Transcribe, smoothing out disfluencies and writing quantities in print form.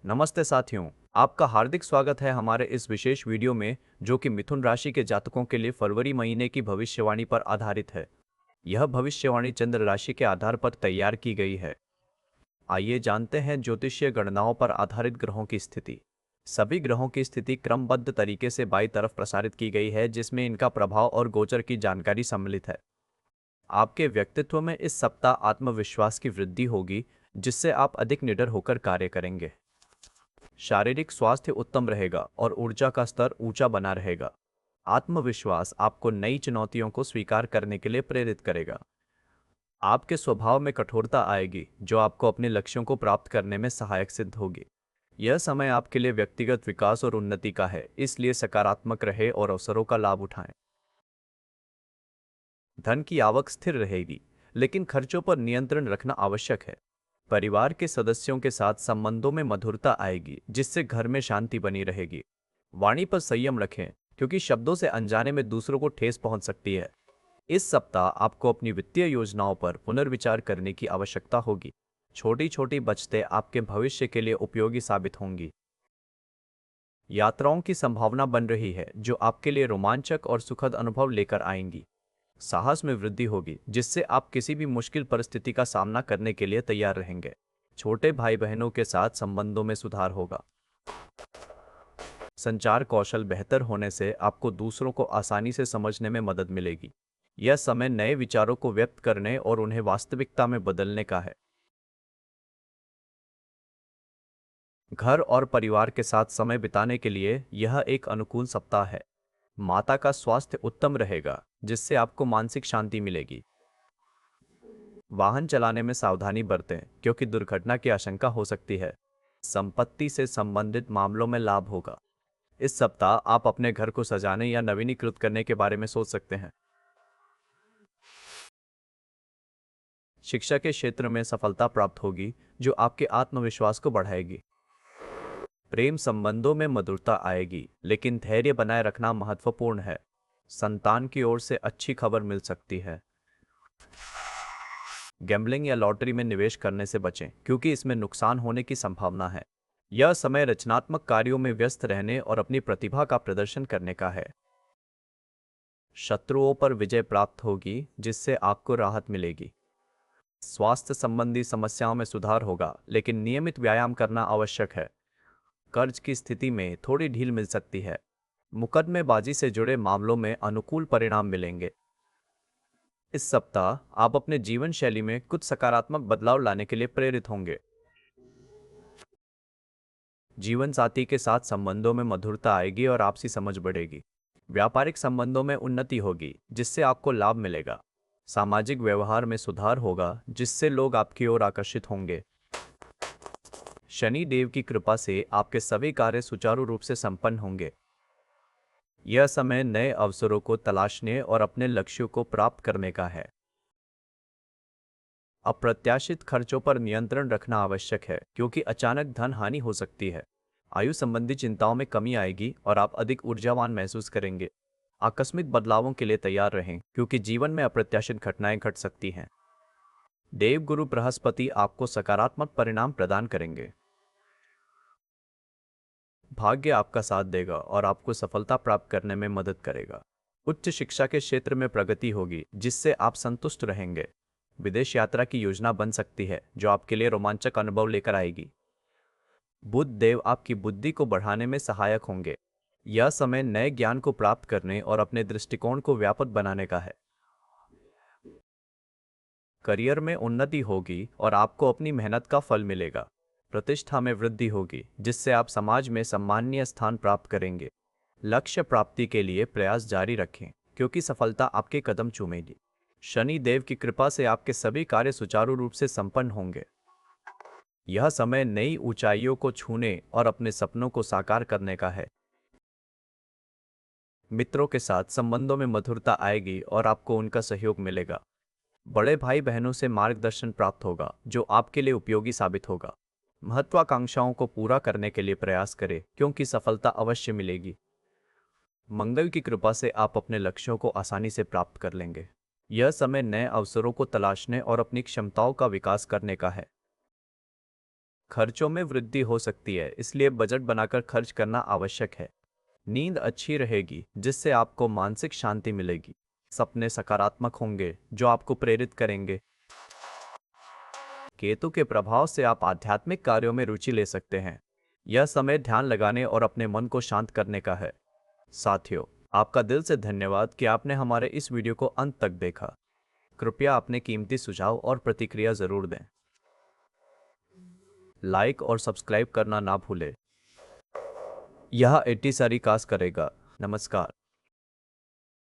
नमस्ते साथियों, आपका हार्दिक स्वागत है हमारे इस विशेष वीडियो में जो कि मिथुन राशि के जातकों के लिए फरवरी महीने की भविष्यवाणी पर आधारित है। यह भविष्यवाणी चंद्र राशि के आधार पर तैयार की गई है। आइए जानते हैं ज्योतिषीय गणनाओं पर आधारित ग्रहों की स्थिति। सभी ग्रहों की स्थिति क्रमबद्ध तरीके से बाईं तरफ प्रसारित की गई है जिसमें इनका प्रभाव और गोचर की जानकारी सम्मिलित है। आपके व्यक्तित्व में इस सप्ताह आत्मविश्वास की वृद्धि होगी जिससे आप अधिक निडर होकर कार्य करेंगे। शारीरिक स्वास्थ्य उत्तम रहेगा और ऊर्जा का स्तर ऊंचा बना रहेगा। आत्मविश्वास आपको नई चुनौतियों को स्वीकार करने के लिए प्रेरित करेगा। आपके स्वभाव में कठोरता आएगी जो आपको अपने लक्ष्यों को प्राप्त करने में सहायक सिद्ध होगी। यह समय आपके लिए व्यक्तिगत विकास और उन्नति का है, इसलिए सकारात्मक रहे और अवसरों का लाभ उठाएं। धन की आवक स्थिर रहेगी, लेकिन खर्चों पर नियंत्रण रखना आवश्यक है। परिवार के सदस्यों के साथ संबंधों में मधुरता आएगी जिससे घर में शांति बनी रहेगी। वाणी पर संयम रखें क्योंकि शब्दों से अनजाने में दूसरों को ठेस पहुंच सकती है। इस सप्ताह आपको अपनी वित्तीय योजनाओं पर पुनर्विचार करने की आवश्यकता होगी। छोटी छोटी बचतें आपके भविष्य के लिए उपयोगी साबित होंगी। यात्राओं की संभावना बन रही है जो आपके लिए रोमांचक और सुखद अनुभव लेकर आएंगी। साहस में वृद्धि होगी जिससे आप किसी भी मुश्किल परिस्थिति का सामना करने के लिए तैयार रहेंगे। छोटे भाई बहनों के साथ संबंधों में सुधार होगा। संचार कौशल बेहतर होने से आपको दूसरों को आसानी से समझने में मदद मिलेगी। यह समय नए विचारों को व्यक्त करने और उन्हें वास्तविकता में बदलने का है। घर और परिवार के साथ समय बिताने के लिए यह एक अनुकूल सप्ताह है। माता का स्वास्थ्य उत्तम रहेगा जिससे आपको मानसिक शांति मिलेगी। वाहन चलाने में सावधानी बरतें क्योंकि दुर्घटना की आशंका हो सकती है। संपत्ति से संबंधित मामलों में लाभ होगा। इस सप्ताह आप अपने घर को सजाने या नवीनीकृत करने के बारे में सोच सकते हैं। शिक्षा के क्षेत्र में सफलता प्राप्त होगी जो आपके आत्मविश्वास को बढ़ाएगी। प्रेम संबंधों में मधुरता आएगी लेकिन धैर्य बनाए रखना महत्वपूर्ण है। संतान की ओर से अच्छी खबर मिल सकती है। गैम्बलिंग या लॉटरी में निवेश करने से बचें क्योंकि इसमें नुकसान होने की संभावना है। यह समय रचनात्मक कार्यों में व्यस्त रहने और अपनी प्रतिभा का प्रदर्शन करने का है। शत्रुओं पर विजय प्राप्त होगी जिससे आपको राहत मिलेगी। स्वास्थ्य संबंधी समस्याओं में सुधार होगा लेकिन नियमित व्यायाम करना आवश्यक है। कर्ज की स्थिति में थोड़ी ढील मिल सकती है। मुकदमेबाजी से जुड़े मामलों में अनुकूल परिणाम मिलेंगे। इस सप्ताह आप अपने जीवन शैली में कुछ सकारात्मक बदलाव लाने के लिए प्रेरित होंगे। जीवन साथी के साथ संबंधों में मधुरता आएगी और आपसी समझ बढ़ेगी। व्यापारिक संबंधों में उन्नति होगी जिससे आपको लाभ मिलेगा। सामाजिक व्यवहार में सुधार होगा जिससे लोग आपकी ओर आकर्षित होंगे। शनि देव की कृपा से आपके सभी कार्य सुचारू रूप से संपन्न होंगे। यह समय नए अवसरों को तलाशने और अपने लक्ष्यों को प्राप्त करने का है। अप्रत्याशित खर्चों पर नियंत्रण रखना आवश्यक है क्योंकि अचानक धन हानि हो सकती है। आयु संबंधी चिंताओं में कमी आएगी और आप अधिक ऊर्जावान महसूस करेंगे। आकस्मिक बदलावों के लिए तैयार रहें क्योंकि जीवन में अप्रत्याशित घटनाएं घट सकती हैं। देवगुरु बृहस्पति आपको सकारात्मक परिणाम प्रदान करेंगे। भाग्य आपका साथ देगा और आपको सफलता प्राप्त करने में मदद करेगा। उच्च शिक्षा के क्षेत्र में प्रगति होगी जिससे आप संतुष्ट रहेंगे। विदेश यात्रा की योजना बन सकती है जो आपके लिए रोमांचक अनुभव लेकर आएगी। बुध देव आपकी बुद्धि को बढ़ाने में सहायक होंगे। यह समय नए ज्ञान को प्राप्त करने और अपने दृष्टिकोण को व्यापक बनाने का है। करियर में उन्नति होगी और आपको अपनी मेहनत का फल मिलेगा। प्रतिष्ठा में वृद्धि होगी जिससे आप समाज में सम्माननीय स्थान प्राप्त करेंगे। लक्ष्य प्राप्ति के लिए प्रयास जारी रखें क्योंकि सफलता आपके कदम चूमेगी। शनि देव की कृपा से आपके सभी कार्य सुचारू रूप से संपन्न होंगे। यह समय नई ऊंचाइयों को छूने और अपने सपनों को साकार करने का है। मित्रों के साथ संबंधों में मधुरता आएगी और आपको उनका सहयोग मिलेगा। बड़े भाई बहनों से मार्गदर्शन प्राप्त होगा जो आपके लिए उपयोगी साबित होगा। महत्वाकांक्षाओं को पूरा करने के लिए प्रयास करें क्योंकि सफलता अवश्य मिलेगी। मंगल की कृपा से आप अपने लक्ष्यों को आसानी से प्राप्त कर लेंगे। यह समय नए अवसरों को तलाशने और अपनी क्षमताओं का विकास करने का है। खर्चों में वृद्धि हो सकती है, इसलिए बजट बनाकर खर्च करना आवश्यक है। नींद अच्छी रहेगी, जिससे आपको मानसिक शांति मिलेगी। सपने सकारात्मक होंगे, जो आपको प्रेरित करेंगे। केतु के प्रभाव से आप आध्यात्मिक कार्यों में रुचि ले सकते हैं। यह समय ध्यान लगाने और अपने मन को शांत करने का है। साथियों, आपका दिल से धन्यवाद कि आपने हमारे इस वीडियो को अंत तक देखा। कृपया अपने कीमती सुझाव और प्रतिक्रिया जरूर दें। लाइक और सब्सक्राइब करना ना भूलें। यह 80 सारी कास्ट करेगा। नमस्कार।